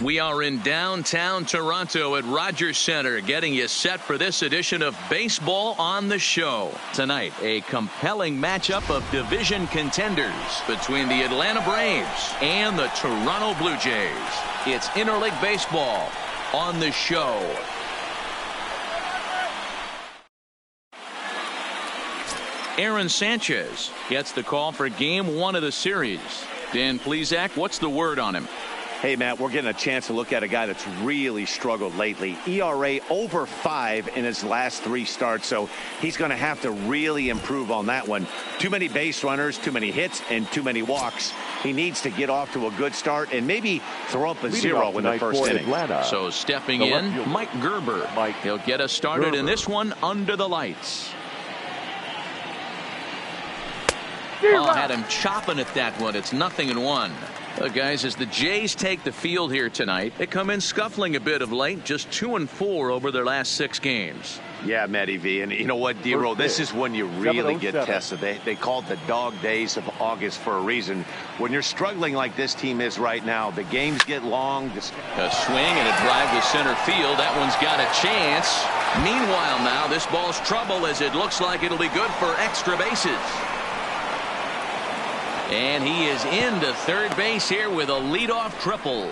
We are in downtown Toronto at Rogers Centre, getting you set for this edition of Baseball on the Show. Tonight, a compelling matchup of division contenders between the Atlanta Braves and the Toronto Blue Jays. It's Interleague Baseball on the Show. Aaron Sanchez gets the call for Game 1 of the series. Dan Plesac, what's the word on him? Hey, Matt, we're getting a chance to look at a guy that's really struggled lately. ERA over 5 in his last 3 starts, so he's going to have to really improve on that one. Too many base runners, too many hits, and too many walks. He needs to get off to a good start and maybe throw up a 0 in the first inning. So stepping in, Mike Gerber. He'll get us started in this one under the lights. Oh, had him chopping at that one. It's 0-1. Guys, as the Jays take the field here tonight, they come in scuffling a bit of late, just 2-4 over their last 6 games. Yeah, Matty V, and you know what, D-Roll, this is when you really get tested. They call it the dog days of August for a reason. When you're struggling like this team is right now, the games get long. A swing and a drive to center field. That one's got a chance. Meanwhile now, this ball's trouble as it looks like it'll be good for extra bases. And he is into third base here with a leadoff triple.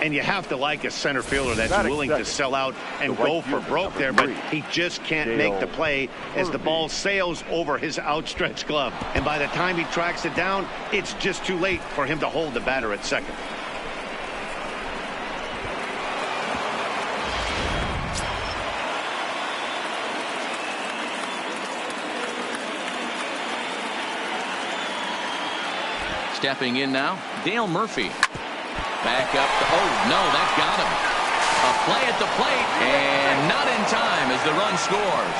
And you have to like a center fielder that's willing to sell out and go for broke there, but he just can't make the play as the ball sails over his outstretched glove. And by the time he tracks it down, it's just too late for him to hold the batter at second. Stepping in now, Dale Murphy. Back up. Oh, no, that got him. A play at the plate, and not in time as the run scores.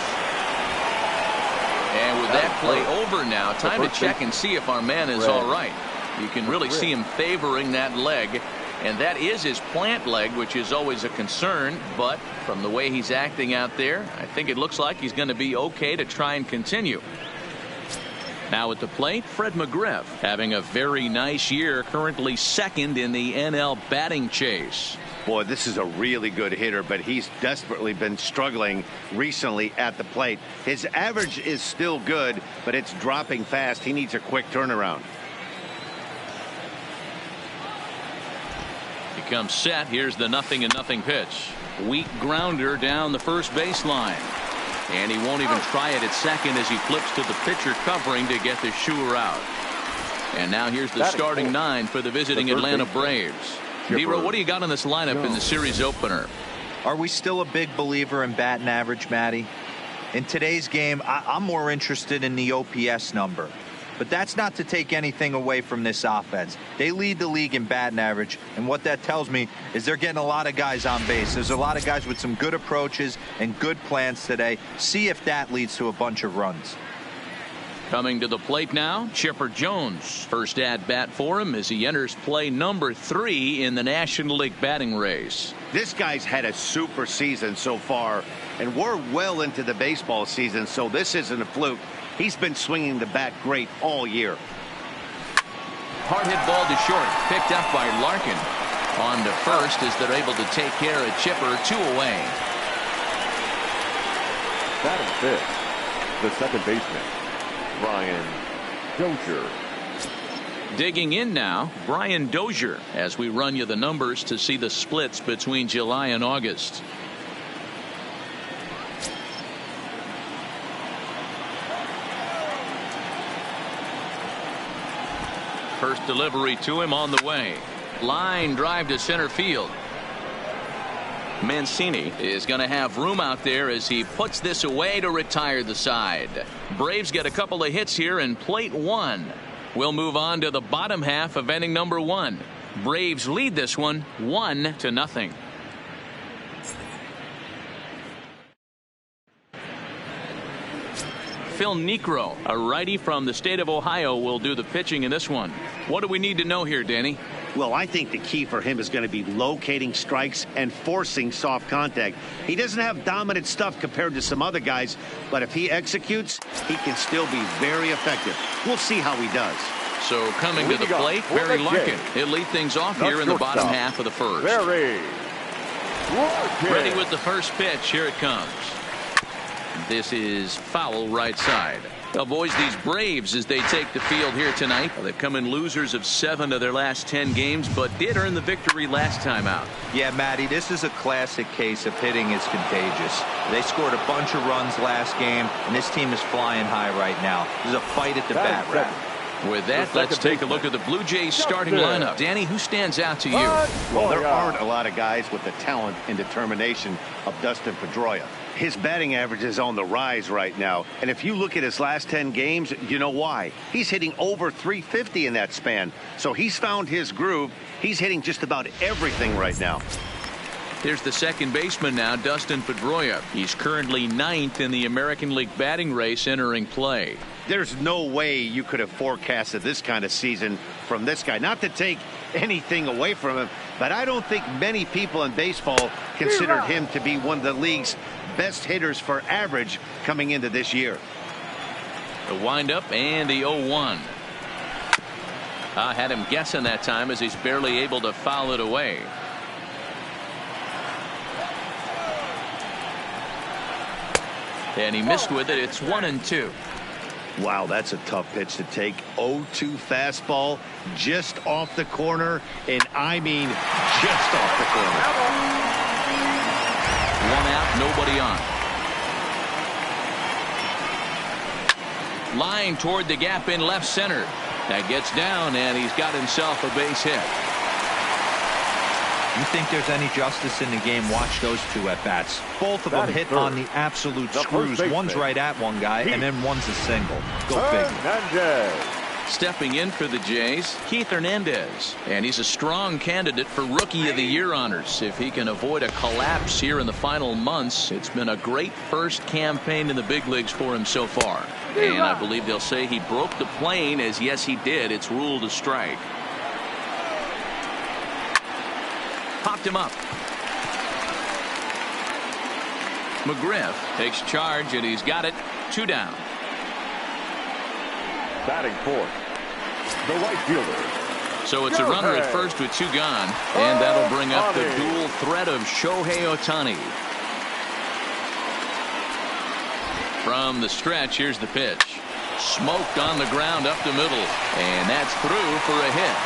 And with that play over now, time to check and see if our man is all right. You can really see him favoring that leg, and that is his plant leg, which is always a concern. But from the way he's acting out there, I think it looks like he's going to be okay to try and continue. Now at the plate, Fred McGriff having a very nice year, currently second in the NL batting chase. Boy, this is a really good hitter, but he's desperately been struggling recently at the plate. His average is still good, but it's dropping fast. He needs a quick turnaround. He comes set. Here's the 0-0 pitch. Weak grounder down the first baseline. And he won't even try it at second as he flips to the pitcher covering to get the shooter out. And now here's the starting 9 for the visiting Atlanta Braves. D-Roll, what do you got on this lineup in the series opener? Are we still a big believer in batting average, Matty? In today's game, I'm more interested in the OPS number. But that's not to take anything away from this offense. They lead the league in batting average, and what that tells me is they're getting a lot of guys on base. There's a lot of guys with some good approaches and good plans today. See if that leads to a bunch of runs. Coming to the plate now, Chipper Jones. First at bat for him as he enters play number 3 in the National League batting race. This guy's had a super season so far, and we're well into the baseball season, so this isn't a fluke. He's been swinging the bat great all year. Hard hit ball to short, picked up by Larkin. On to first as they're able to take care of Chipper, 2 away. Batting fifth, the second baseman, Brian Dozier. Digging in now, Brian Dozier, as we run you the numbers to see the splits between July and August. First delivery to him on the way. Line drive to center field. Mancini is going to have room out there as he puts this away to retire the side. Braves get a couple of hits here in plate 1. We'll move on to the bottom half of inning number 1. Braves lead this one 1-0. Phil Niekro, a righty from the state of Ohio, will do the pitching in this one. What do we need to know here, Danny? Well, I think the key for him is going to be locating strikes and forcing soft contact. He doesn't have dominant stuff compared to some other guys, but if he executes, he can still be very effective. We'll see how he does. So coming to the plate, Barry Larkin. He'll lead things off here in the bottom half of the first. Ready with the first pitch. Here it comes. This is foul right side. Well, boys, these Braves, as they take the field here tonight, they've come in losers of 7 of their last 10 games, but did earn the victory last time out. Yeah, Matty, this is a classic case of hitting is contagious. They scored a bunch of runs last game, and this team is flying high right now. There's a fight at the bat rack. With that, let's take a look at the Blue Jays starting lineup. Danny, who stands out to you? Well, there aren't a lot of guys with the talent and determination of Dustin Pedroia. His batting average is on the rise right now. And if you look at his last 10 games, you know why. He's hitting over 350 in that span. So he's found his groove. He's hitting just about everything right now. Here's the second baseman now, Dustin Pedroia. He's currently 9th in the American League batting race entering play. There's no way you could have forecasted this kind of season from this guy. Not to take anything away from him, but I don't think many people in baseball considered him to be one of the league's best hitters for average coming into this year. The windup and the 0-1. I had him guessing that time as he's barely able to foul it away. And he missed with it. It's 1-2. Wow, that's a tough pitch to take. 0-2 fastball just off the corner, and I mean just off the corner. 1 out, nobody on. Line toward the gap in left center. That gets down, and he's got himself a base hit. You think there's any justice in the game? Watch those two at bats. Both of them hit on the absolute screws. One's right at one guy, and then one's a single. Go figure. Stepping in for the Jays, Keith Hernandez. And he's a strong candidate for Rookie of the Year honors. If he can avoid a collapse here in the final months, it's been a great first campaign in the big leagues for him so far. And I believe they'll say he broke the plane, as yes, he did. It's ruled a strike. Popped him up. McGriff takes charge, and he's got it. 2 down. Batting fourth, the right fielder. So it's a runner at first with 2 gone, and that'll bring up the dual threat of Shohei Ohtani. From the stretch, here's the pitch. Smoked on the ground up the middle, and that's through for a hit.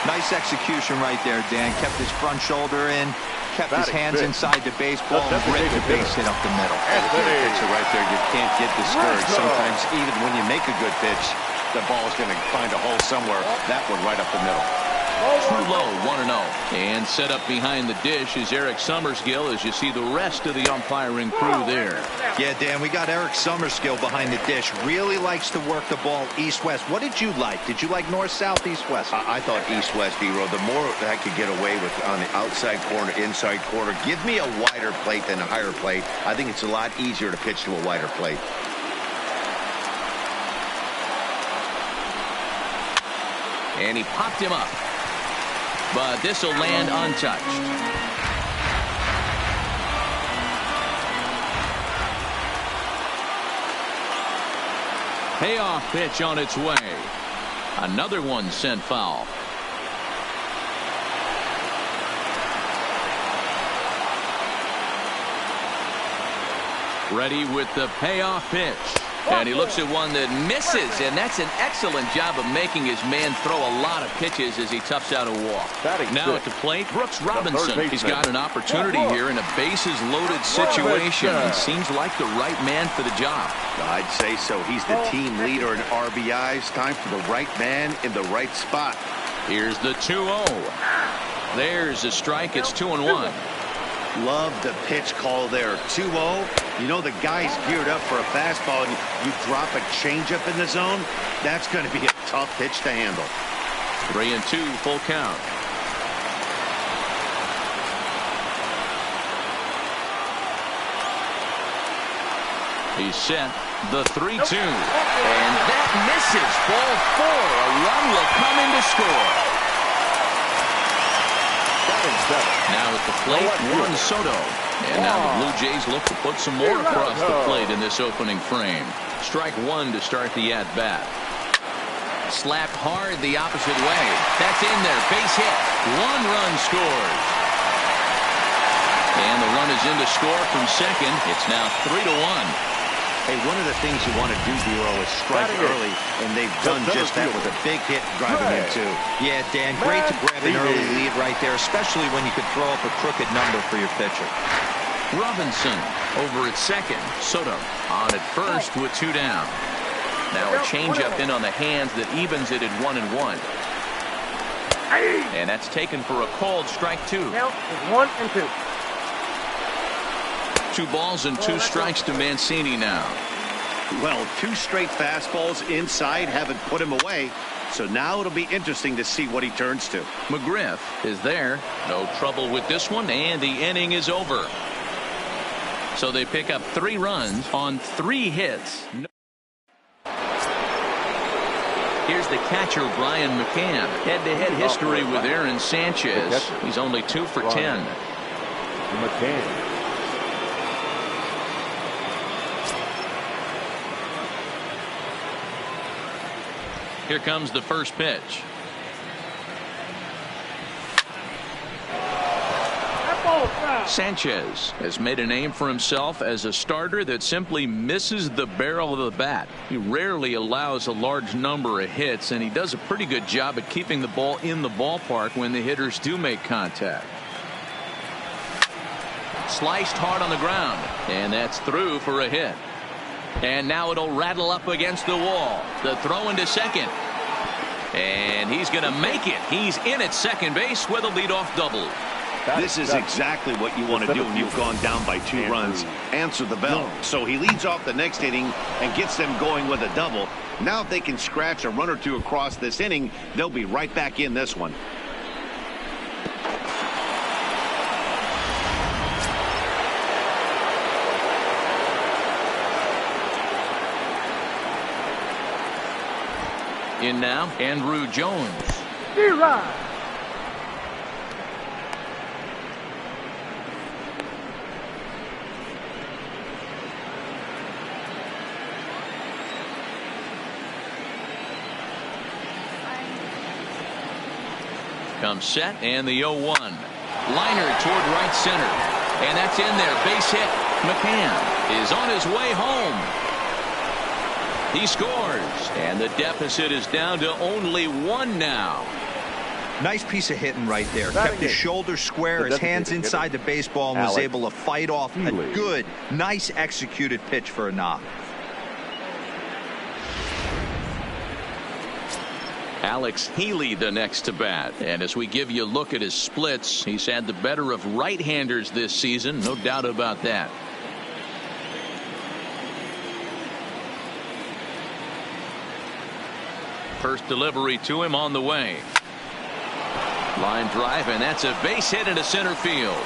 Nice execution right there, Dan. Kept his front shoulder in, kept his hands inside the baseball, and ripped the base hit up the middle. That's a good pitcher right there. You can't get discouraged. Sometimes even when you make a good pitch, the ball is going to find a hole somewhere. That one right up the middle. Too low, 1-0. And set up behind the dish is Eric Summerskill, as you see the rest of the umpiring crew there. Yeah, Dan, we got Eric Summerskill behind the dish. Really likes to work the ball east-west. What did you like? Did you like north-south, east-west? I thought east-west, D-Road. The more I could get away with on the outside corner, inside corner, give me a wider plate than a higher plate. I think it's a lot easier to pitch to a wider plate. And he popped him up. But this will land untouched. Payoff pitch on its way. Another one sent foul. Ready with the payoff pitch. And he looks at one that misses, and that's an excellent job of making his man throw a lot of pitches as he toughs out a walk. Now at the plate, Brooks Robinson. He's got an opportunity here in a bases-loaded situation. He seems like the right man for the job. I'd say so. He's the team leader in RBIs. Time for the right man in the right spot. Here's the 2-0. There's a strike. It's 2-1. Love the pitch call there. 2-0. You know the guy's geared up for a fastball, and you drop a changeup in the zone. That's going to be a tough pitch to handle. 3-2, full count. He's set. The 3-2. And that misses. Ball 4. A run will come in to score. Now at the plate, Juan Soto. And now the Blue Jays look to put some more across the plate in this opening frame. Strike 1 to start the at-bat. Slapped hard the opposite way. That's in there. Base hit. 1 run scores. And the run is in to score from second. It's now 3-1. Hey, one of the things you want to do, Bureau, is strike early, and they've done just that with a big hit driving in, too. Yeah, Dan, great to grab an early lead right there, especially when you could throw up a crooked number for your pitcher. Robinson over at second. Soto on at first with 2 down. Now a changeup in on the hands that evens it at 1-1. And that's taken for a called strike 2. Count is 1-2. 2 balls and 2 strikes to Mancini now. Well, 2 straight fastballs inside haven't put him away. So now it'll be interesting to see what he turns to. McGriff is there. No trouble with this one, and the inning is over. So they pick up 3 runs on 3 hits. Here's the catcher, Brian McCann. Head-to-head history with Aaron Sanchez. He's only 2 for 10. McCann. Here comes the first pitch. Sanchez has made a name for himself as a starter that simply misses the barrel of the bat. He rarely allows a large number of hits, and he does a pretty good job at keeping the ball in the ballpark when the hitters do make contact. Sliced hard on the ground, and that's through for a hit. And now it'll rattle up against the wall. The throw into second. And he's going to make it. He's in at second base with a leadoff double. This is exactly what you want to do when you've gone down by 2 runs. Answer the bell. So he leads off the next inning and gets them going with a double. Now if they can scratch a run or 2 across this inning, they'll be right back in this one. In now, Andrew Jones. Comes set, and the 0-1. Liner toward right center. And that's in there. Base hit. McCann is on his way home. He scores, and the deficit is down to only 1 now. Nice piece of hitting right there. Kept his shoulders square, his hands inside the baseball, and was able to fight off a good, nice executed pitch for a knock. Alex Healy the next to bat. And as we give you a look at his splits, he's had the better of right-handers this season. No doubt about that. First delivery to him on the way. Line drive, and that's a base hit into center field.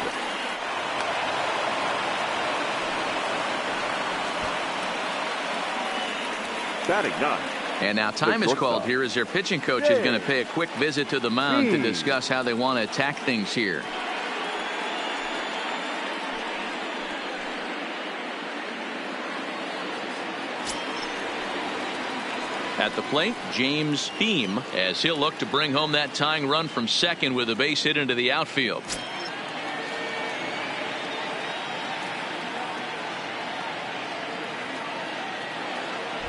Batting 9. And now time is called here as their pitching coach is going to pay a quick visit to the mound to discuss how they want to attack things here. At the plate, James Beam, as he'll look to bring home that tying run from second with a base hit into the outfield.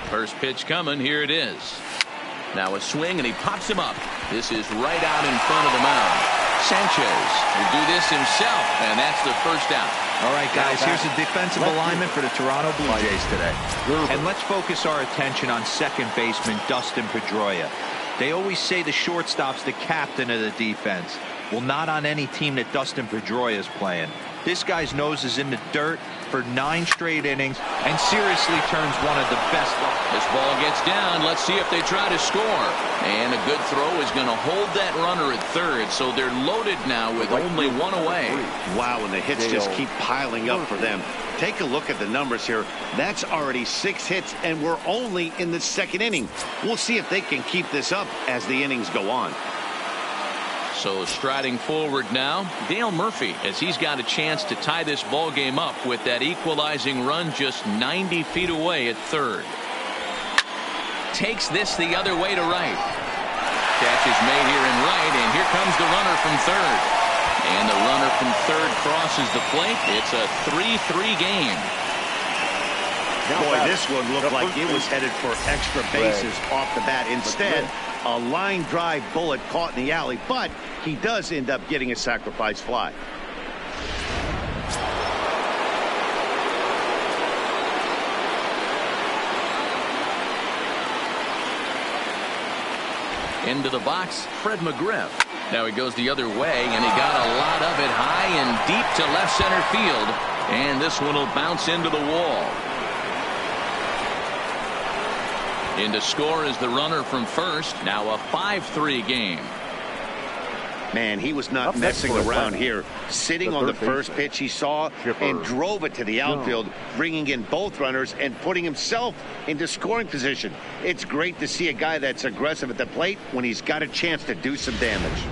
First pitch coming. Here it is. Now a swing, and he pops him up. This is right out in front of the mound. Sanchez will do this himself, and that's the first out. All right, guys, here's the defensive alignment for the Toronto Blue Jays today. And let's focus our attention on second baseman Dustin Pedroia. They always say the shortstop's the captain of the defense. Well, not on any team that Dustin Pedroia is playing. This guy's nose is in the dirt for 9 straight innings and seriously turns one of the best. This ball gets down. Let's see if they try to score. And a good throw is going to hold that runner at third. So they're loaded now with only 1 away. Wow, and the hits just keep piling up for them. Take a look at the numbers here. That's already 6 hits, and we're only in the second inning. We'll see if they can keep this up as the innings go on. So striding forward now, Dale Murphy, as he's got a chance to tie this ball game up with that equalizing run just 90 feet away at third. takes this the other way to right. Catch is made here in right, and here comes the runner from third. And the runner from third crosses the plate. It's a 3-3 game. Boy, this one looked like it was headed for extra bases off the bat. Instead, a line drive bullet caught in the alley, but he does end up getting a sacrifice fly. Into the box, Fred McGriff. Now he goes the other way, and he got a lot of it high and deep to left center field. And this one will bounce into the wall. In to score is the runner from first. Now a 5-3 game. Man, he was not messing around here. Sitting on the first pitch he saw and drove it to the outfield, bringing in both runners and putting himself into scoring position. It's great to see a guy that's aggressive at the plate when he's got a chance to do some damage.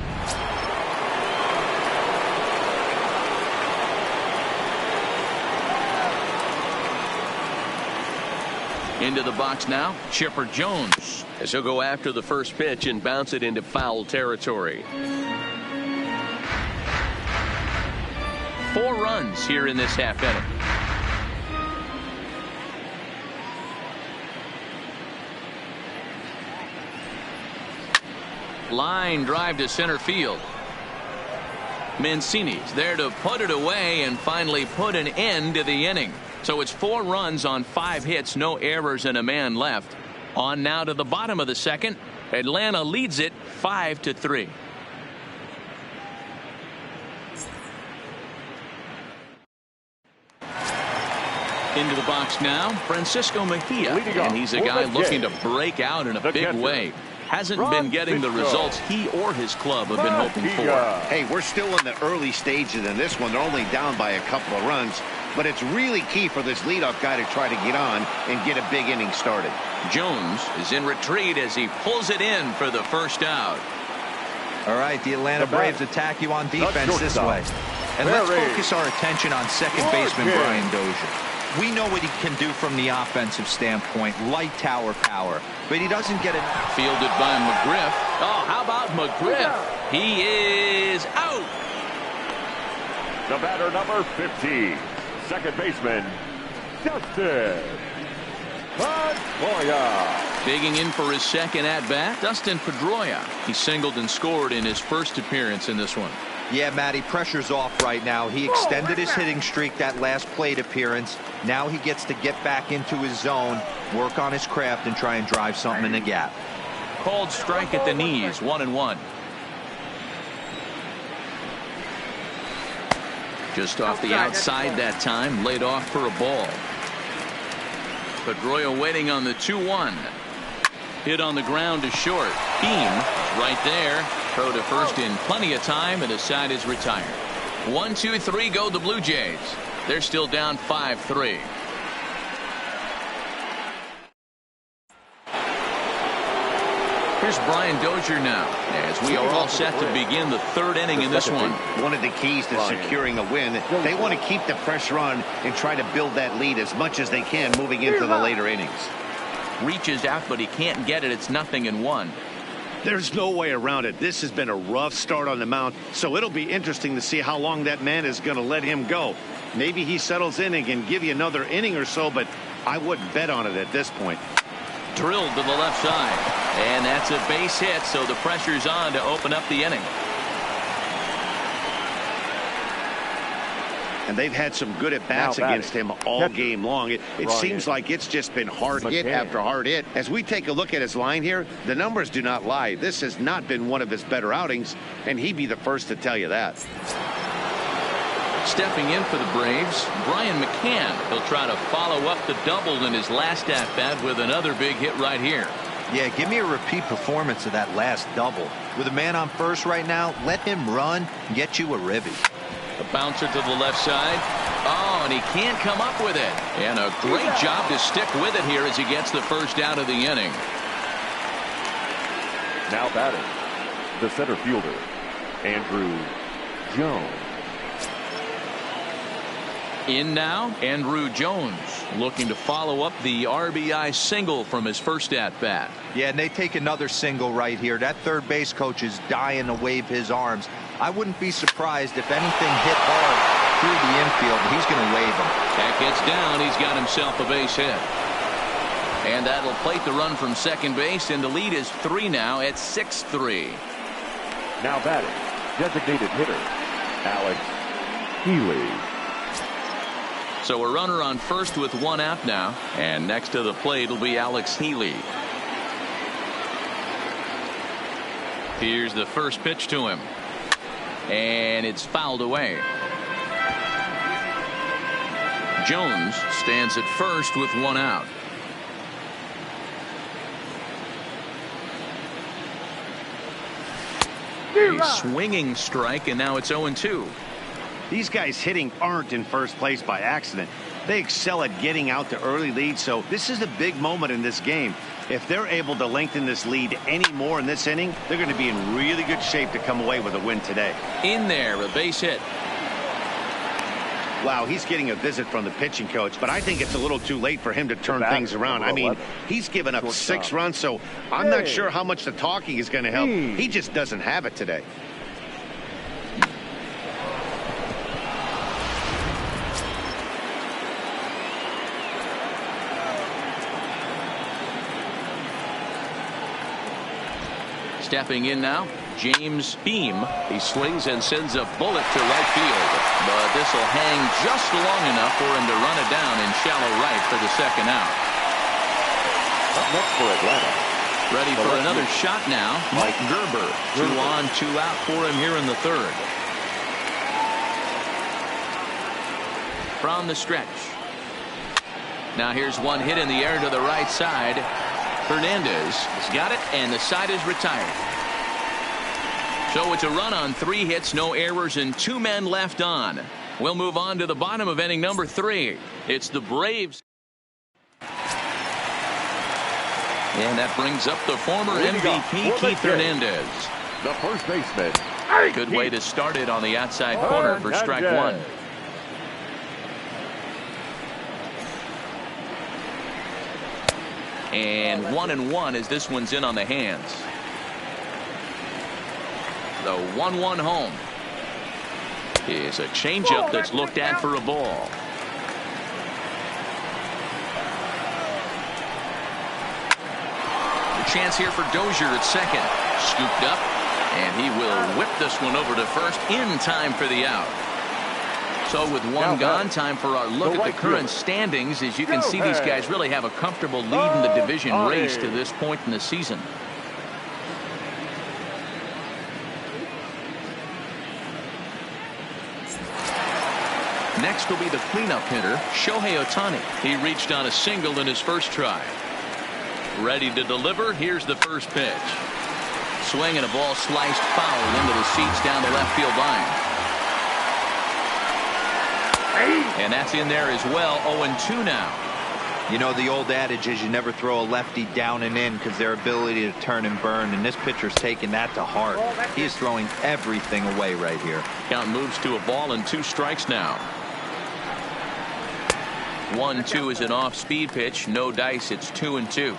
Into the box now, Chipper Jones, as he'll go after the first pitch and bounce it into foul territory. 4 runs here in this half inning. Line drive to center field. Mancini's there to put it away and finally put an end to the inning. So it's 4 runs on 5 hits, no errors, and a man left. On now to the bottom of the second. Atlanta leads it 5-3. Into the box now, Francisco Mejia, and he's a guy looking to break out in a big way. Hasn't been getting the results he or his club have been hoping for. Hey, we're still in the early stages in this one. They're only down by a couple of runs, but it's really key for this leadoff guy to try to get on and get a big inning started. Jones is in retreat as he pulls it in for the first out. All right, the Atlanta Braves attack you on defense this way. And let's focus our attention on second baseman Brian Dozier. We know what he can do from the offensive standpoint, light tower power, but he doesn't get it. Fielded by McGriff. Oh, how about McGriff? He is out. The batter, number 50, second baseman, Dustin Pedroia. Digging in for his second at-bat, Dustin Pedroia. He singled and scored in his first appearance in this one. Yeah, Matty, pressure's off right now. He extended his hitting streak that last plate appearance. Now he gets to get back into his zone, work on his craft, and try and drive something in the gap. Called strike at the knees, 1-1. Just off the outside that time, laid off for a ball. Pedroia waiting on the 2-1. Hit on the ground to short. Beam right there. Throw to first in plenty of time, and his side is retired. 1-2-3 go the Blue Jays. They're still down 5-3. Here's Brian Dozier now, as we are all set to begin the third inning in this one. One of the keys to securing a win, they want to keep the pressure on and try to build that lead as much as they can moving into the later innings. Reaches out, but he can't get it. It's 0-1. There's no way around it. This has been a rough start on the mound, so it'll be interesting to see how long that man is going to let him go. Maybe he settles in and can give you another inning or so, but I wouldn't bet on it at this point. Drilled to the left side, and that's a base hit, so the pressure's on to open up the inning. And they've had some good at-bats against him all game long. It seems like it's just been hard hit after hard hit. As we take a look at his line here, the numbers do not lie. This has not been one of his better outings, and he'd be the first to tell you that. Stepping in for the Braves, Brian McCann. He'll try to follow up the double in his last at-bat with another big hit right here. Yeah, give me a repeat performance of that last double. With a man on first right now, let him run and get you a ribby. The bouncer to the left side. Oh, and he can't come up with it. And a great job to stick with it here as he gets the first out of the inning. Now batting, the center fielder, Andrew Jones. In now, Andrew Jones looking to follow up the RBI single from his first at-bat. Yeah, and they take another single right here. That third base coach is dying to wave his arms. I wouldn't be surprised if anything hit hard through the infield. He's going to wave them. That gets down. He's got himself a base hit. And that'll plate the run from second base, and the lead is 3 now at 6-3. Now batting, designated hitter, Alex Healy. So a runner on first with 1 out now, and next to the plate will be Alex Healy. Here's the first pitch to him, and it's fouled away. Jones stands at first with 1 out. A swinging strike, and now it's 0-2. These guys hitting aren't in first place by accident. They excel at getting out to early leads, so this is a big moment in this game. If they're able to lengthen this lead any more in this inning, they're going to be in really good shape to come away with a win today. In there, a base hit. Wow, he's getting a visit from the pitching coach, but I think it's a little too late for him to turn things around. I mean, he's given up 6 runs, so I'm not sure how much the talking is going to help. He just doesn't have it today. Stepping in now, James Beam. He swings and sends a bullet to right field, but this will hang just long enough for him to run it down in shallow right for the second out. Up next for Atlanta. Ready for another shot now, Mike Gerber. 2 on, 2 out for him here in the third. From the stretch. Now here's one hit in the air to the right side. Hernandez has got it, and the side is retired. So it's a run on 3 hits, no errors, and 2 men left on. We'll move on to the bottom of inning number 3. It's the Braves. And that brings up the former MVP, Keith Hernandez. The first baseman. Good way to start it on the outside corner for strike 1. And 1-1 as this one's in on the hands. The 1-1 home is a changeup that's looked at for a ball. The chance here for Dozier at second. Scooped up, and he will whip this one over to first in time for the out. So with 1 gone, time for our look at the current standings. As you can see, these guys really have a comfortable lead in the division race to this point in the season. Next will be the cleanup hitter, Shohei Ohtani. He reached on a single in his first try. Ready to deliver. Here's the first pitch. Swing and a ball sliced foul into the seats down the left field line. And that's in there as well. 0-2 now. You know, the old adage is you never throw a lefty down and in because their ability to turn and burn, and this pitcher's taking that to heart. He is throwing everything away right here. Count moves to a ball and 2 strikes now. 1-2 is an off-speed pitch. No dice. It's 2-2.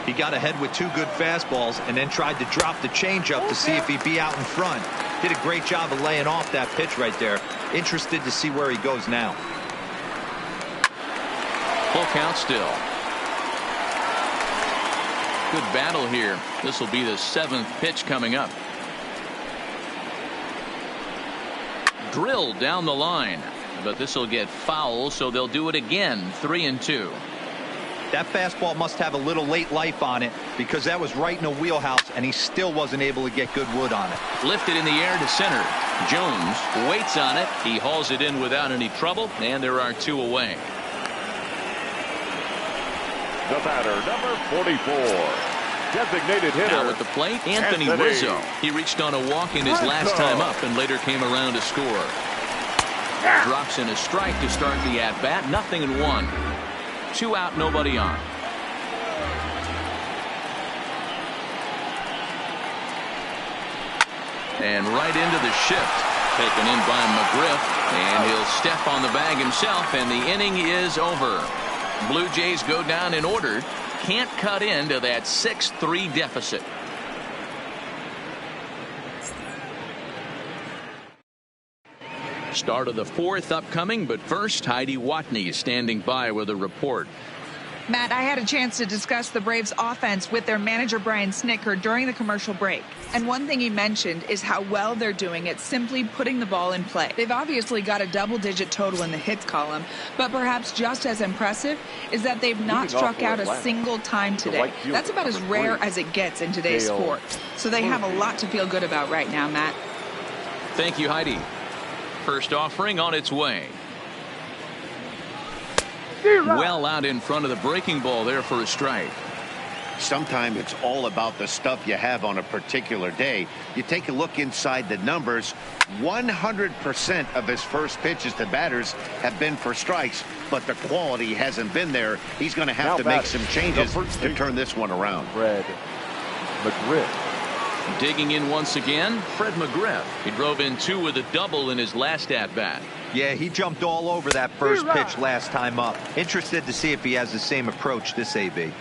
He got ahead with 2 good fastballs and then tried to drop the changeup to see if he'd be out in front. Did a great job of laying off that pitch right there. Interested to see where he goes now. Full count still. Good battle here. This will be the 7th pitch coming up. Drilled down the line, but this will get foul, so they'll do it again. 3-2. That fastball must have a little late life on it because that was right in the wheelhouse, and he still wasn't able to get good wood on it. Lifted in the air to center. Jones waits on it. He hauls it in without any trouble, and there are 2 away. The batter, number 44. Designated hitter. Now at the plate, Anthony Rizzo. He reached on a walk in his last time up and later came around to score. Drops in a strike to start the at-bat. 0-1. 2 out, nobody on. And right into the shift. Taken in by McGriff, and he'll step on the bag himself, and the inning is over. Blue Jays go down in order. Can't cut into that 6-3 deficit. Start of the fourth upcoming, but first, Heidi Watney is standing by with a report. Matt, I had a chance to discuss the Braves offense with their manager Brian Snitker during the commercial break. And one thing he mentioned is how well they're doing at simply putting the ball in play. They've obviously got a double-digit total in the hits column, but perhaps just as impressive is that they've not struck out a single time today. That's about as rare as it gets in today's sport. So they have a lot to feel good about right now, Matt. Thank you, Heidi. First offering on its way. Well out in front of the breaking ball there for a strike. Sometimes it's all about the stuff you have on a particular day. You take a look inside the numbers. 100% of his first pitches to batters have been for strikes, but the quality hasn't been there. He's going to have to make some changes to turn this one around. Fred McGriff. Digging in once again, Fred McGriff. He drove in 2 with a double in his last at-bat. Yeah, he jumped all over that first pitch last time up. Interested to see if he has the same approach this AB.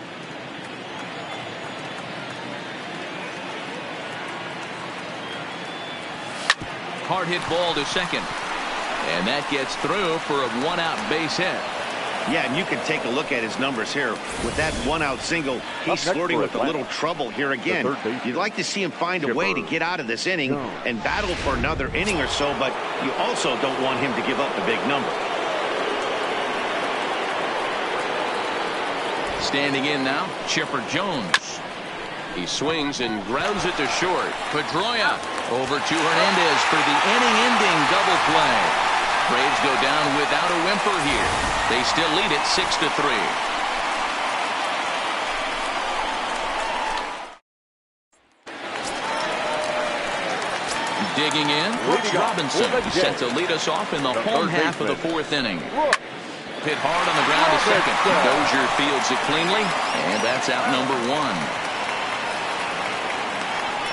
Hard hit ball to second. And that gets through for a one-out base hit. Yeah, and you can take a look at his numbers here. With that one-out single, he's flirting with a little trouble here again. You'd like to see him find a way to get out of this inning and battle for another inning or so, but you also don't want him to give up the big number. Standing in now, Chipper Jones. He swings and grounds it to short. Pedroia over to Hernandez for the inning-ending double play. Braves go down without a whimper here. They still lead it 6-3. Digging in, Brooks Robinson set to lead us off in the home half of the fourth inning. Hit hard on the ground to second. Dozier fields it cleanly, and that's out number 1.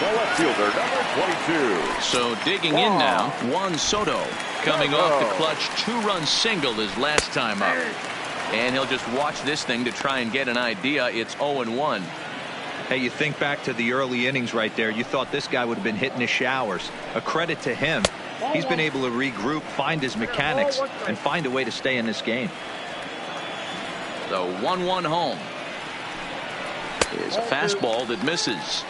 The left fielder, number 22. So digging in now, Juan Soto coming off the clutch 2-run single his last time up. And he'll just watch this thing to try and get an idea. It's 0-1. Hey, you think back to the early innings right there. You thought this guy would have been hitting his showers. A credit to him. He's been able to regroup, find his mechanics, and find a way to stay in this game. The 1-1 home is a fastball that misses.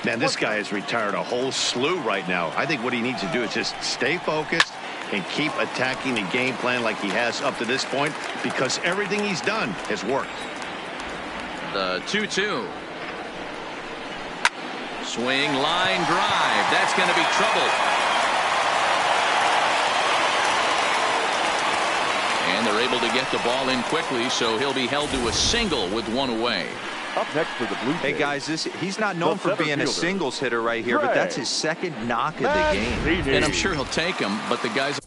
Man, this guy has retired a whole slew right now. I think what he needs to do is just stay focused and keep attacking the game plan like he has up to this point, because everything he's done has worked. The 2-2. Swing, line drive. That's going to be trouble. And they're able to get the ball in quickly, so he'll be held to a single with 1 away. Up next for the Blue Jays. Hey guys, he's not known for being a singles hitter right here, but that's his second knock of the game. And I'm sure he'll take him, but the guys.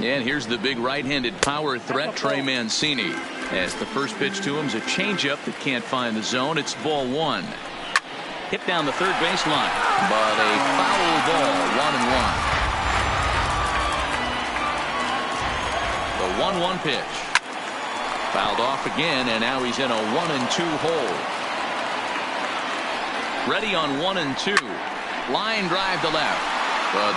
And here's the big right-handed power threat, Trey Mancini. As the first pitch to him is a changeup that can't find the zone. It's ball 1. Hit down the third baseline, but a foul ball, 1-1. The 1-1 pitch. Fouled off again, and now he's in a 1-2 hole. Ready on 1-2. Line drive to left.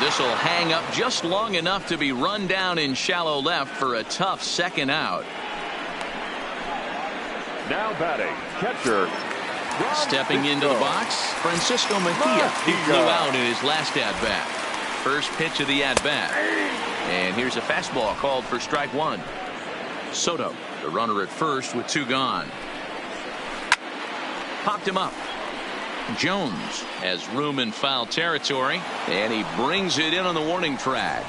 This will hang up just long enough to be run down in shallow left for a tough second out. Now batting, catcher. Stepping into the box, Francisco Mejia. He flew out in his last at-bat. First pitch of the at-bat. And here's a fastball called for strike 1. Soto, the runner at first with 2 gone. Popped him up. Jones has room in foul territory, and he brings it in on the warning track.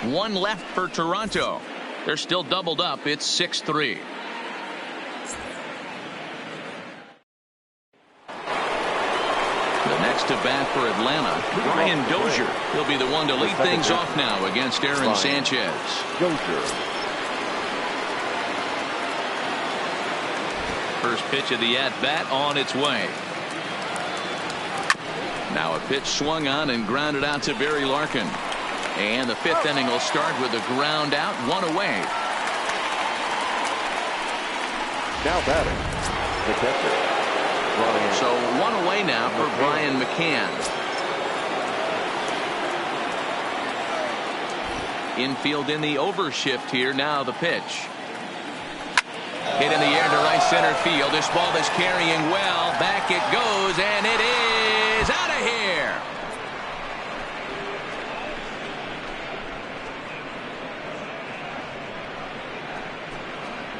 1 left for Toronto. They're still doubled up. It's 6-3. The next to bat for Atlanta. Brian Dozier. He'll be the one to lead things off now against Aaron Sanchez. First pitch of the at-bat on its way. Now a pitch swung on and grounded out to Barry Larkin. And the fifth inning will start with a ground out, one away. Now batting, the catcher. So one away now for Brian McCann. Infield in the overshift here. Now the pitch. Hit in the air to right center field. This ball is carrying well. Back it goes, and it is out of here.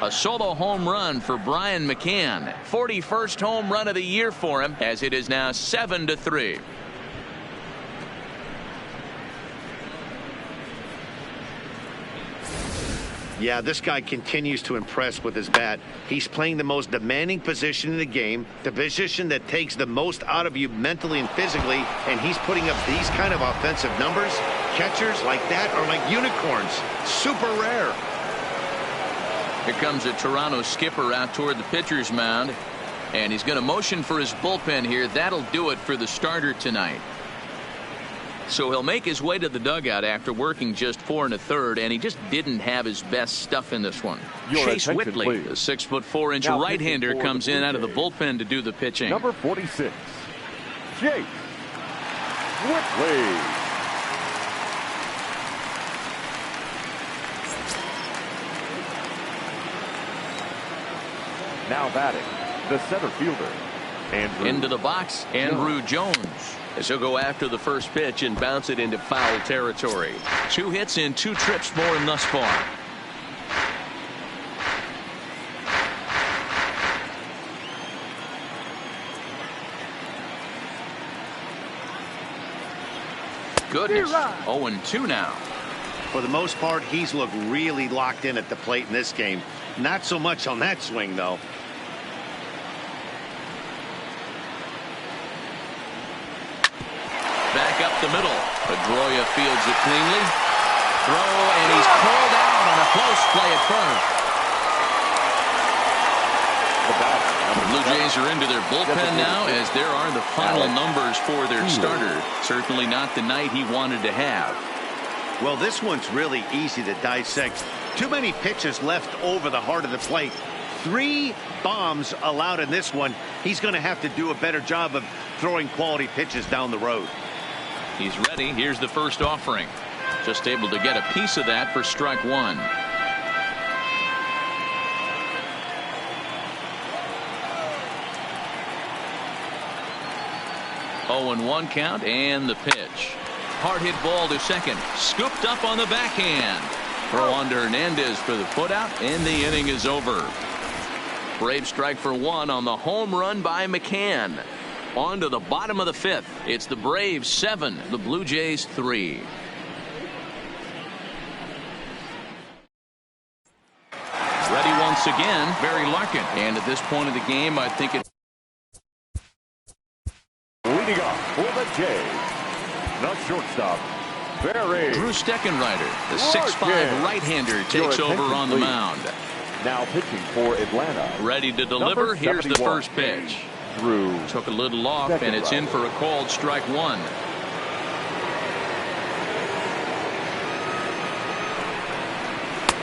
A solo home run for Brian McCann. 41st home run of the year for him, as it is now 7-3. Yeah, this guy continues to impress with his bat. He's playing the most demanding position in the game, the position that takes the most out of you mentally and physically, and he's putting up these kind of offensive numbers. Catchers like that are like unicorns. Super rare. Here comes a Toronto skipper out toward the pitcher's mound, and he's going to motion for his bullpen here. That'll do it for the starter tonight. So he'll make his way to the dugout after working just 4 1/3, and he just didn't have his best stuff in this one. Chase Whitley, the 6'4" right-hander, comes in out of the bullpen to do the pitching. Number 46, Chase Whitley. Now batting, the center fielder, Andrew. Into the box, Andrew Jones, as he'll go after the first pitch and bounce it into foul territory. 2 hits in 2 trips for him thus far. Goodness. 0-2 now. For the most part, he's looked really locked in at the plate in this game. Not so much on that swing, though. Back up the middle. Pedroia fields it cleanly. Throw, and he's called out on a close play at first. The Blue Jays are into their bullpen now, as there are the final numbers for their starter. Certainly not the night he wanted to have. Well, this one's really easy to dissect. Too many pitches left over the heart of the plate. 3 bombs allowed in this one. He's going to have to do a better job of throwing quality pitches down the road. He's ready. Here's the first offering. Just able to get a piece of that for strike 1. Oh, and 1 count, and the pitch. Hard hit ball to second. Scooped up on the backhand. Throw on to Hernandez for the putout, and the inning is over. Braves strike for 1 on the home run by McCann. On to the bottom of the 5th. It's the Braves 7, the Blue Jays 3. Ready once again, Barry Larkin. And at this point of the game, I think it's leading off for the Jays, the shortstop, Barry. Drew Steckenrider, the 6'5" right-hander, takes over on the mound. Now pitching for Atlanta. Ready to deliver. Here's the first pitch. Drew took a little off, and it's in for a called strike 1.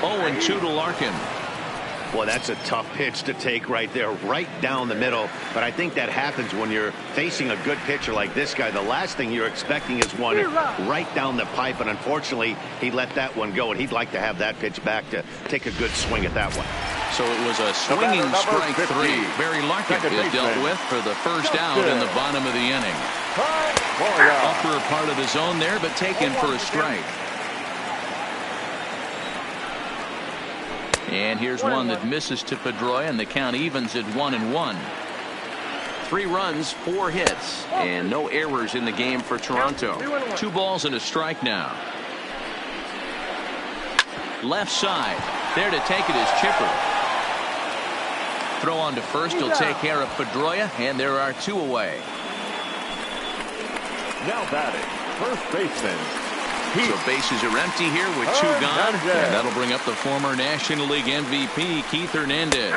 Oh, and 2 to Larkin. Boy, that's a tough pitch to take right there, right down the middle. But I think that happens when you're facing a good pitcher like this guy. The last thing you're expecting is one right down the pipe, and unfortunately, he let that one go, and he'd like to have that pitch back to take a good swing at that one. So it was a swinging strike 3. Barry Larkin is dealt with for the first out in the bottom of the inning. Upper part of the zone there, but taken for a strike. And here's one that misses to Pedroia, and the count evens at 1-1. 3 runs, 4 hits, and no errors in the game for Toronto. 2 balls and a strike now. Left side. There to take it is Chipper. Throw on to first. He'll take care of Pedroia, and there are 2 away. Now batting, first baseman. So bases are empty here with 2 gone. And that'll bring up the former National League MVP, Keith Hernandez.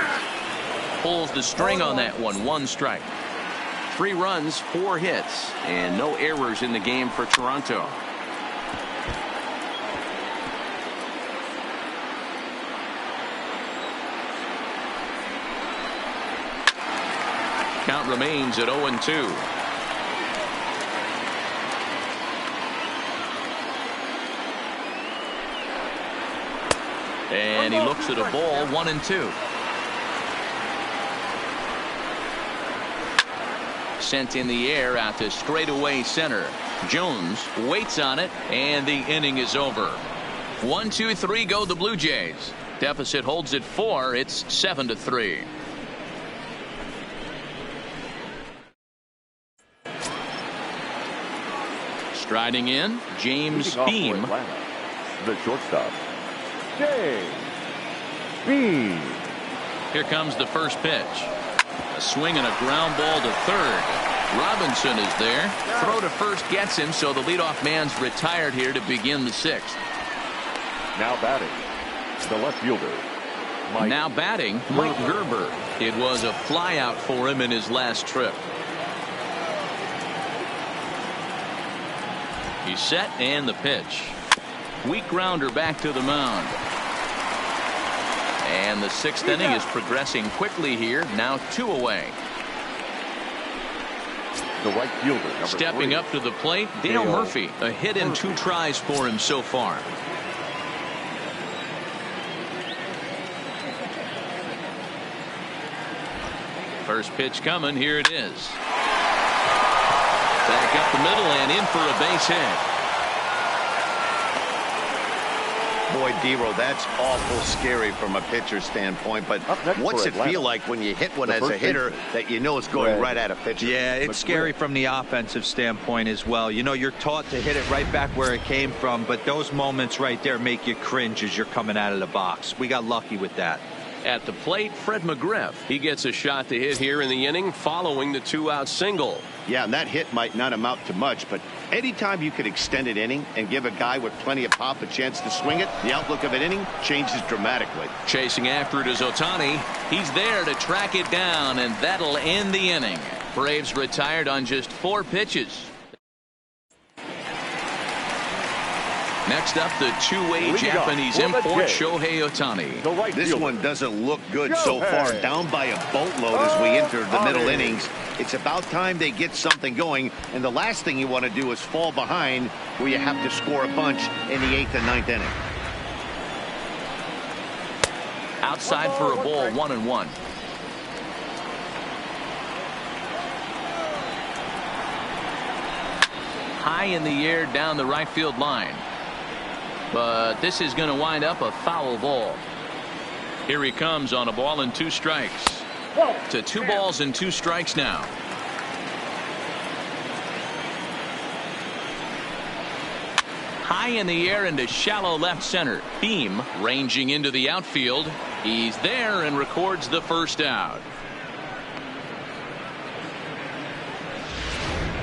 Pulls the string on that one. 1 strike. 3 runs, 4 hits, and no errors in the game for Toronto. Count remains at 0-2. And he looks at a ball. 1-2. Sent in the air out to straightaway center. Jones waits on it, and the inning is over. 1-2-3 go the Blue Jays. Deficit holds at 4. It's 7-3. Striding in, James Beam. The shortstop, James Beam. Here comes the first pitch. A swing and a ground ball to third. Robinson is there. Throw to first gets him, so the leadoff man's retired here to begin the 6th. Now batting, the left fielder, Mike. Now batting, Mike Gerber. It was a flyout for him in his last trip. He's set, and the pitch. Weak grounder back to the mound. And the 6th inning is progressing quickly here. Now 2 away. The right fielder, number Stepping 3. up to the plate, Dale Murphy. A hit and 2 tries for him so far. First pitch coming. Here it is. Back up the middle and in for a base hit. Boy, Dero, that's awful scary from a pitcher standpoint. But what's it feel like when you hit one as a hitter that you know it's going right at a pitcher? Yeah, it's scary from the offensive standpoint as well. You know, you're taught to hit it right back where it came from, but those moments right there make you cringe as you're coming out of the box. We got lucky with that. At the plate, Fred McGriff. He gets a shot to hit here in the inning following the 2-out single. Yeah, and that hit might not amount to much, but anytime you could extend an inning and give a guy with plenty of pop a chance to swing it, the outlook of an inning changes dramatically. Chasing after it is Ohtani. He's there to track it down, and that'll end the inning. Braves retired on just 4 pitches. Next up, the 2-way Japanese import, Shohei Ohtani. This one doesn't look good so far. Down by a boatload as we enter the middle innings. It's about time they get something going, and the last thing you want to do is fall behind where you have to score a bunch in the 8th and 9th inning. Outside for a ball, 1-1. High in the air down the right field line. But this is going to wind up a foul ball. Here he comes on a ball and 2 strikes. To 2 balls and 2 strikes now. High in the air into shallow left center. Beam ranging into the outfield. He's there and records the first out.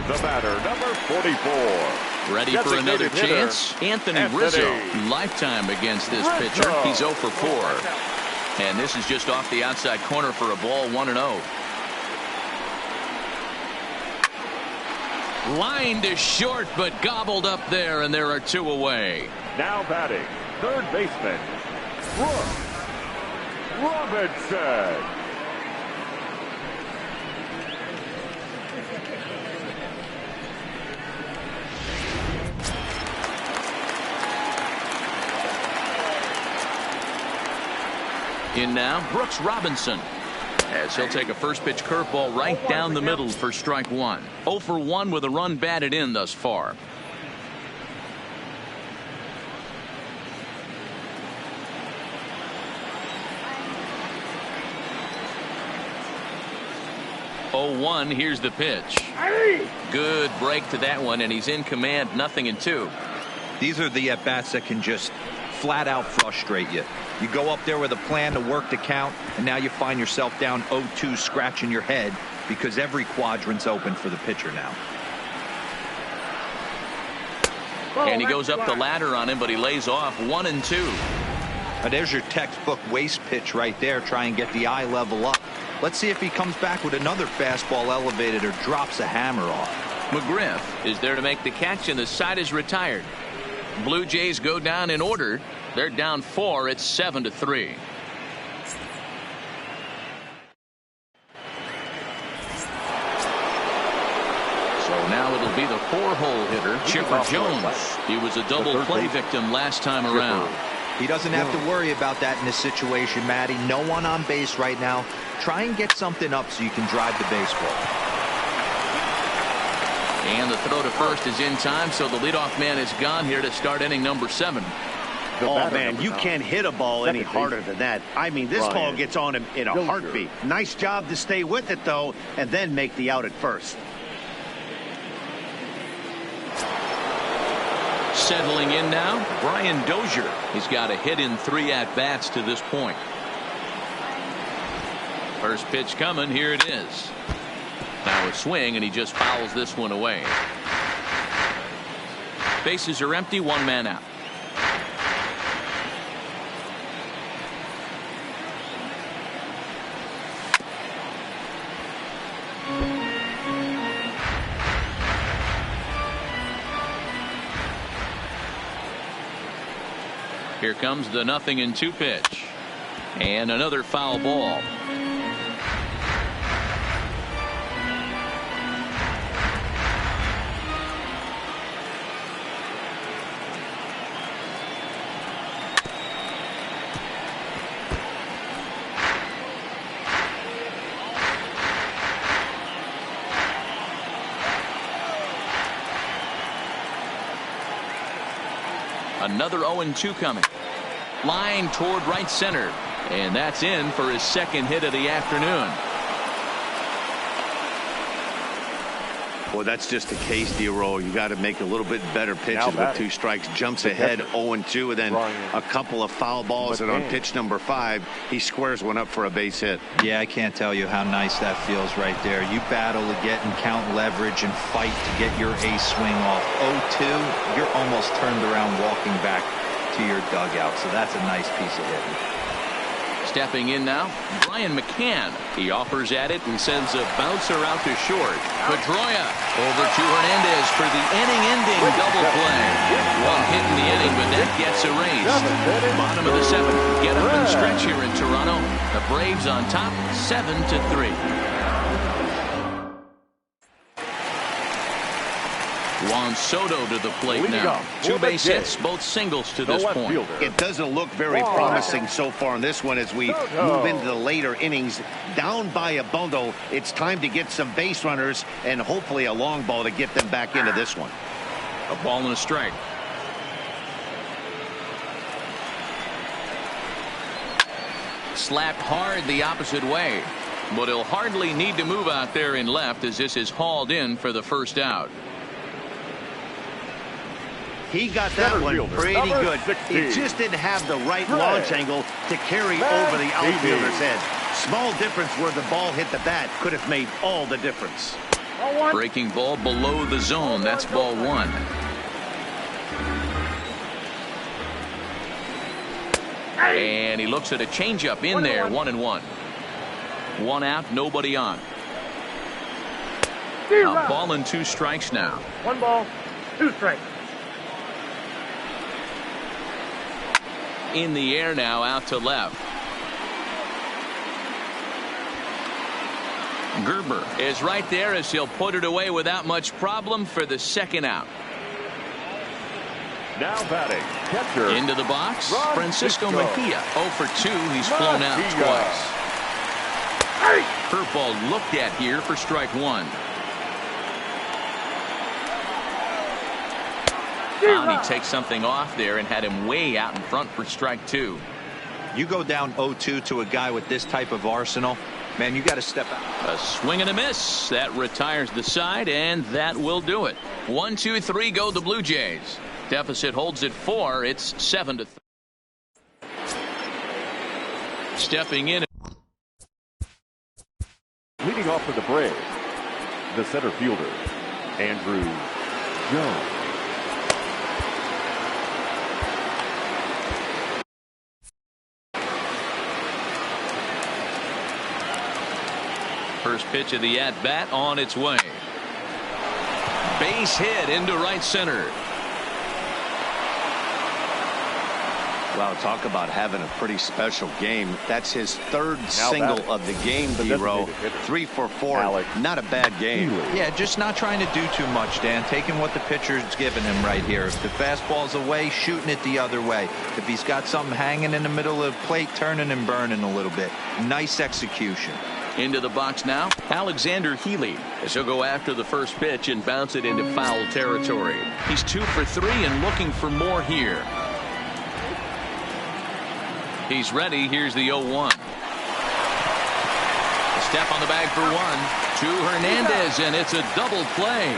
The batter, number 44. Ready for another chance? Anthony Rizzo. Lifetime against this pitcher. He's 0 for 4. And this is just off the outside corner for a ball, 1-0. Line to short, but gobbled up there, and there are 2 away. Now batting, third baseman, Brooks Robinson. In now, Brooks Robinson. As he'll take a first pitch curveball right down the middle for strike 1. 0 for 1 with a run batted in thus far. Oh, here's the pitch. Good break to that one, and he's in command, 0-2. These are the at-bats that can just flat out frustrate you. You go up there with a plan to work the count, and now you find yourself down 0-2 scratching your head because every quadrant's open for the pitcher now. And he goes up the ladder on him, but he lays off 1-2. There's your textbook waste pitch right there. Try and get the eye level up. Let's see if he comes back with another fastball elevated or drops a hammer off. McGriff is there to make the catch, and the side is retired. Blue Jays go down in order. They're down 4. It's 7-3. So now it'll be the 4-hole hitter, Chipper Jones. He was a double play victim last time around. He doesn't have to worry about that in this situation, Matty. No one on base right now. Try and get something up so you can drive the baseball. And the throw to first is in time, so the leadoff man is gone here to start inning number 7. Oh, man, you can't hit a ball any harder than that. I mean, this ball gets on him in a heartbeat. Nice job to stay with it, though, and then make the out at first. Settling in now, Brian Dozier. He's got a hit in 3 at-bats to this point. First pitch coming. Here it is. Now a swing, and he just fouls this one away. Bases are empty. 1 man out. Here comes the 0-2 pitch. And another foul ball. Another 0-2 coming. Line toward right center. And that's in for his second hit of the afternoon. Well, that's just a case, D-Roll. You got to make a little bit better pitches with 2 strikes. Jumps ahead 0-2, and then a couple of foul balls. And on pitch number 5, he squares one up for a base hit. Yeah, I can't tell you how nice that feels right there. You battle to get and count leverage and fight to get your ace swing off. 0-2, you're almost turned around walking back to your dugout. So that's a nice piece of hitting. Stepping in now, Brian McCann. He offers at it and sends a bouncer out to short. Pedroia over to Hernandez for the inning-ending double play. 1 hit in the inning, but that gets erased. Bottom of the 7th. Get up and stretch here in Toronto. The Braves on top, 7-3. Juan Soto to the plate now. 2 base hits, both singles to this point. It doesn't look very promising so far in this one as we move into the later innings. Down by a bundle, it's time to get some base runners and hopefully a long ball to get them back into this one. A ball and a strike. Slapped hard the opposite way. But he'll hardly need to move out there in left as this is hauled in for the first out. He got that one pretty good. He just didn't have the right launch angle to carry over the outfielder's head. Small difference where the ball hit the bat could have made all the difference. Breaking ball below the zone. That's ball 1. And he looks at a changeup in there. 1-1. 1 out, nobody on. A ball and 2 strikes now. 1 ball, 2 strikes. In the air now, out to left. Gerber is right there as he'll put it away without much problem for the second out. Now batting, catcher. Into the box, Francisco Mejia. 0 for 2. He's flown out twice. Curveball looked at here for strike 1. And he takes something off there and had him way out in front for strike 2. You go down 0-2 to a guy with this type of arsenal, man, you got to step out. A swing and a miss. That retires the side, and that will do it. 1, 2, 3 go the Blue Jays. Deficit holds at 4. It's 7-3. Stepping in. Leading off for the Braves, the center fielder, Andrew Jones. First pitch of the at-bat on its way. Base hit into right center. Well, talk about having a pretty special game. That's his third single of the game, Hero. 3 for 4. Not a bad game. Yeah, just not trying to do too much, Dan. Taking what the pitcher's giving him right here. If the fastball's away, shooting it the other way. If he's got something hanging in the middle of the plate, turning and burning a little bit. Nice execution. Into the box now, Alexander Healy, as he'll go after the first pitch and bounce it into foul territory. He's 2 for 3 and looking for more here. He's ready. Here's the 0-1. A step on the bag for 1 to Hernandez, and it's a double play.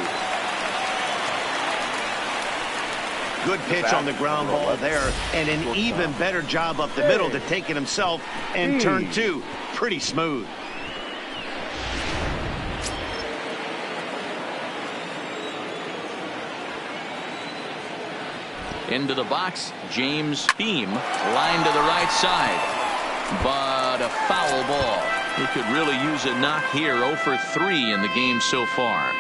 Good pitch on the ground ball there, and an even better job up the middle to take it himself and turn 2. Pretty smooth. Into the box, James Beam, line to the right side, but a foul ball. He could really use a knock here. 0 for 3 in the game so far.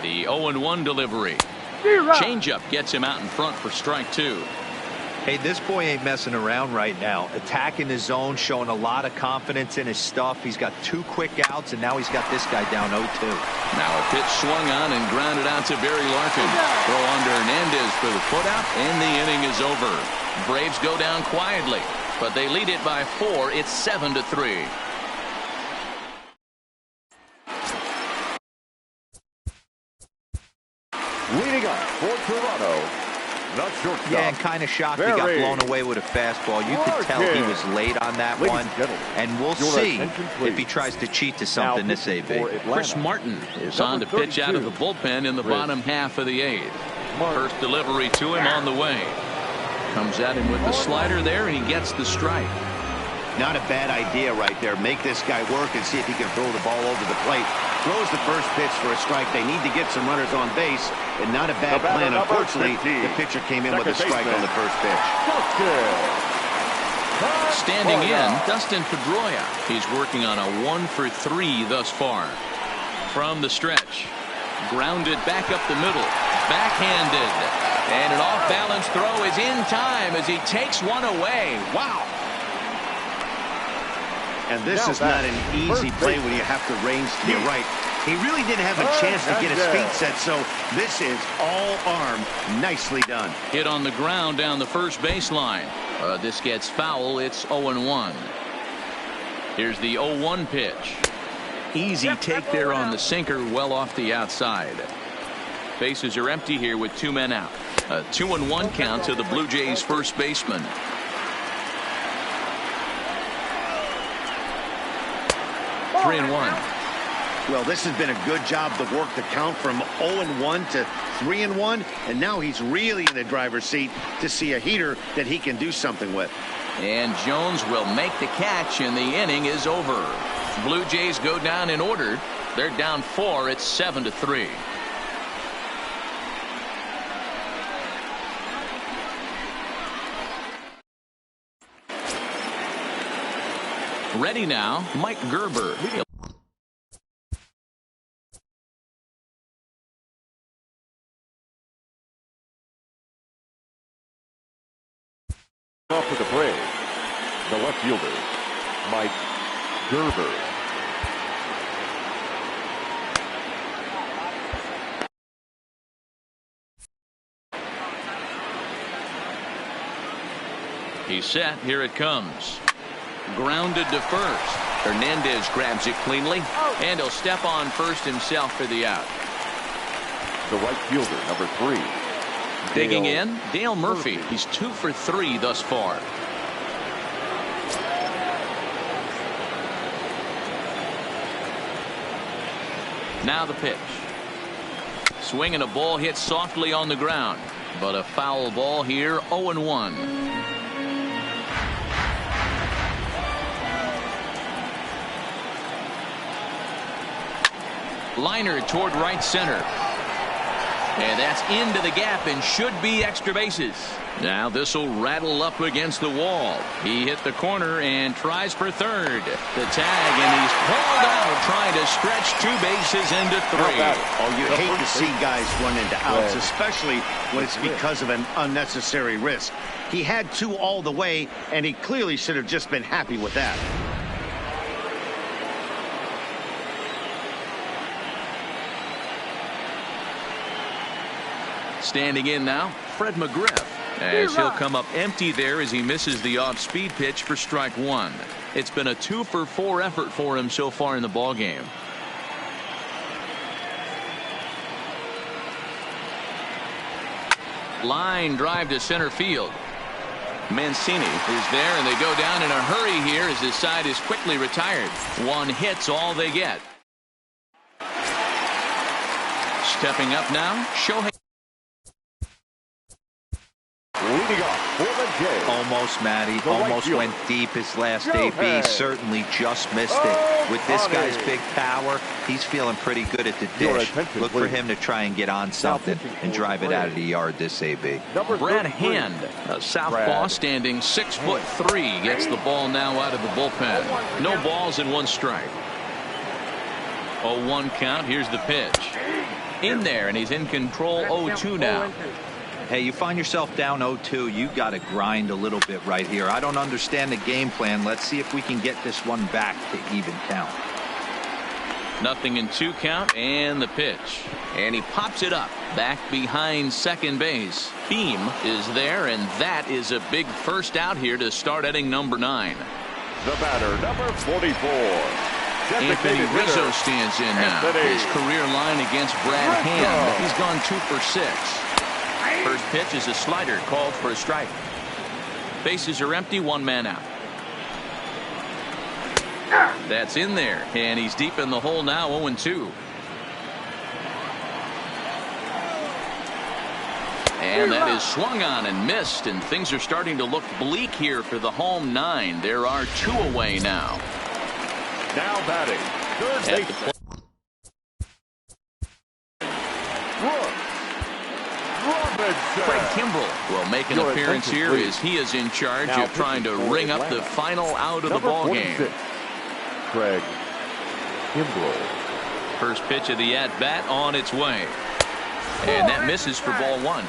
The 0-1 delivery. Changeup gets him out in front for strike 2. Hey, this boy ain't messing around right now. Attacking his zone, showing a lot of confidence in his stuff. He's got 2 quick outs, and now he's got this guy down 0-2. Now a pitch swung on and grounded out to Barry Larkin. Throw on to Hernandez for the putout, and the inning is over. Braves go down quietly, but they lead it by 4. It's 7-3. Leading up for Toronto, the shortstop. Yeah, and kind of shocked he got blown away with a fastball. You could tell he was late on that one. And we'll see if he tries to cheat to something this AB. Chris Martin is on to pitch out of the bullpen in the bottom half of the 8th. First delivery to him on the way. Comes at him with the slider there, and he gets the strike. Not a bad idea right there. Make this guy work and see if he can throw the ball over the plate. Throws the first pitch for a strike. They need to get some runners on base, and not a bad plan. Unfortunately, the pitcher came in with a strike on the first pitch. Standing in, Dustin Pedroia. He's working on a 1 for 3 thus far. From the stretch, grounded back up the middle, backhanded, and an off-balance throw is in time as he takes one away. Wow. And this is not an easy play when you have to range to your right. He really didn't have a chance to get his feet set, so this is all arm. Nicely done. Hit on the ground down the first baseline. This gets foul. It's 0-1. Here's the 0-1 pitch. Easy take there on the sinker, well off the outside. Bases are empty here with 2 men out. A 2-1 count to the Blue Jays first baseman. 3-1. Well, this has been a good job to work the count from 0-1 to 3-1, and now he's really in the driver's seat to see a heater that he can do something with. And Jones will make the catch, and the inning is over. Blue Jays go down in order. They're down 4. It's 7-3. Ready now, Mike Gerber. Off with the Braves, the left fielder, Mike Gerber. He's set. Here it comes. Grounded to first. Hernandez grabs it cleanly, and he'll step on first himself for the out. The right fielder, number 3. Digging in, Dale Murphy. He's 2 for 3 thus far. Now the pitch. Swing and a ball hit softly on the ground, but a foul ball here. 0-1. Liner toward right center. And that's into the gap and should be extra bases. Now this will rattle up against the wall. He hit the corner and tries for third. The tag, and he's pulled out trying to stretch 2 bases into 3. Oh, you hate to see guys run into outs, especially when it's because of an unnecessary risk. He had 2 all the way, and he clearly should have just been happy with that. Standing in now, Fred McGriff, as he'll come up empty there as he misses the off-speed pitch for strike 1. It's been a 2-for-4 effort for him so far in the ballgame. Line drive to center field. Mancini is there, and they go down in a hurry here as his side is quickly retired. 1 hit's all they get. Stepping up now, Shohei. Leading off for the Jays. Almost, Matty. Almost went deep his last AB. Certainly just missed it. With this guy's big power, he's feeling pretty good at the dish. Look for him to try and get on something and drive it out of the yard this AB. Brad Hand, a southpaw standing 6'3", gets the ball now out of the bullpen. No balls and 1 strike. 0-1 count. Here's the pitch. In there, and he's in control. 0-2 now. Hey, you find yourself down 0-2, you got to grind a little bit right here. I don't understand the game plan. Let's see if we can get this one back to even count. 0-2 count, and the pitch. And he pops it up back behind second base. Beam is there, and that is a big first out here to start inning number 9. The batter, number 44. Anthony Rizzo stands in now. His career line against Brad Hand. He's gone 2 for 6. First pitch is a slider called for a strike. Bases are empty, 1 man out. That's in there, and he's deep in the hole now. 0-2. And that is swung on and missed, and things are starting to look bleak here for the home 9. There are 2 away now. Now batting, third base. Craig Kimbrell will make an appearance here as he is in charge of trying to ring up the final out of the ball game. Craig Kimbrell. First pitch of the at-bat on its way. And that misses for ball 1.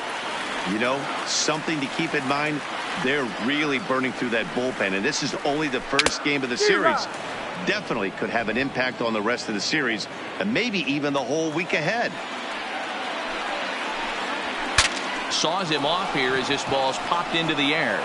You know, something to keep in mind, they're really burning through that bullpen, and this is only the first game of the series. Definitely could have an impact on the rest of the series, and maybe even the whole week ahead. Saws him off here as this ball's popped into the air.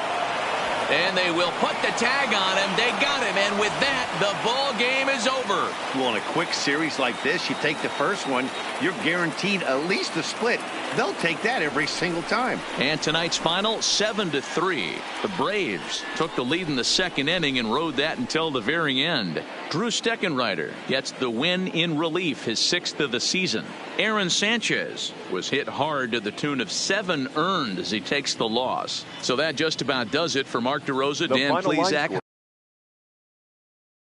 And they will put the tag on him. They got him, and with that, the ball game is over. Well, in a quick series like this, you take the first one, you're guaranteed at least a split. They'll take that every single time. And tonight's final, 7-3. The Braves took the lead in the second inning and rode that until the very end. Drew Steckenrider gets the win in relief, his 6th of the season. Aaron Sanchez was hit hard to the tune of 7 earned as he takes the loss. So that just about does it for Mark DeRosa, Dan Plesac.